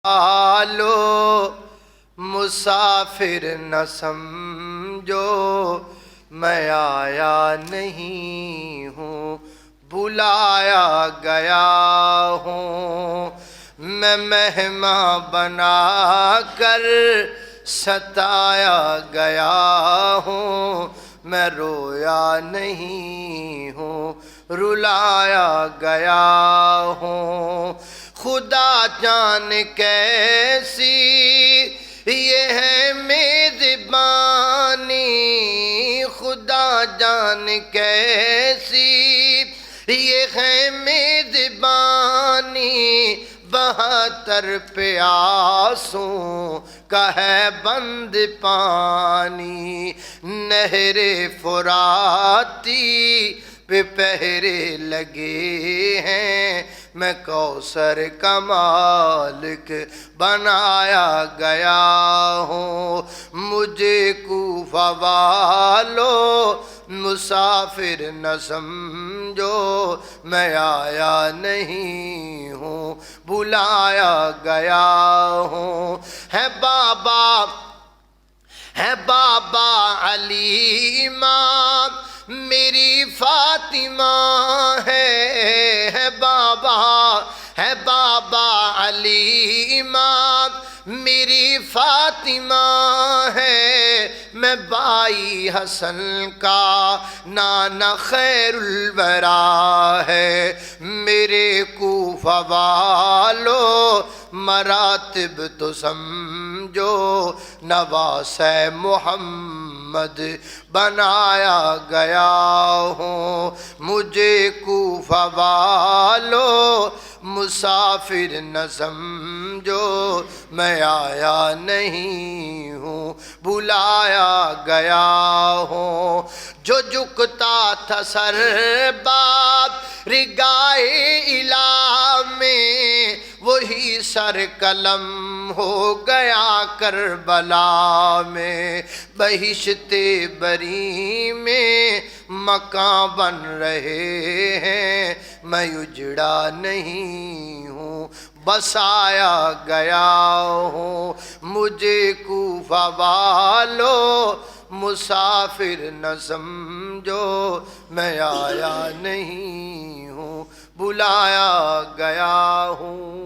لو مسافر نہ سمجھو میں آیا نہیں ہوں بلایا گیا ہوں میں مہمان بنا کر ستایا گیا ہوں میں رویا نہیں ہوں رلایا گیا ہوں خدا جان کیسی یہ ہے میزبانی خدا جان کیسی یہ ہے میزبانی 72 پیاسوں کا ہے بند پانی نہر فراتی پہ پہرے لگے ہیں میں کوثر کا مالک بنایا گیا ہوں مجھے کوفہ والو مسافر نہ سمجھو میں آیا نہیں ہوں بلایا گیا ہوں ہے بابا علی ماں میری فاطمہ ہے بابا علی ماں میری فاطمہ ہے میں بائی حسن کا نانا خیر الورا ہے میرے کوفہ والو مراتب تو سمجھو نواس محمد بنایا گیا ہوں مجھے کوفہ والو مسافر نہ سمجھو میں آیا نہیں ہوں بلایا گیا ہوں جو جھکتا تھا سر باب رگائے الہ میں وہی سر قلم ہو گیا کربلا میں بہشت بری میں مکان بن رہے ہیں میں اجڑا نہیں ہوں بسایا گیا ہوں مجھے کوفہ والو مسافر نہ سمجھو میں آیا نہیں ہوں بلایا گیا ہوں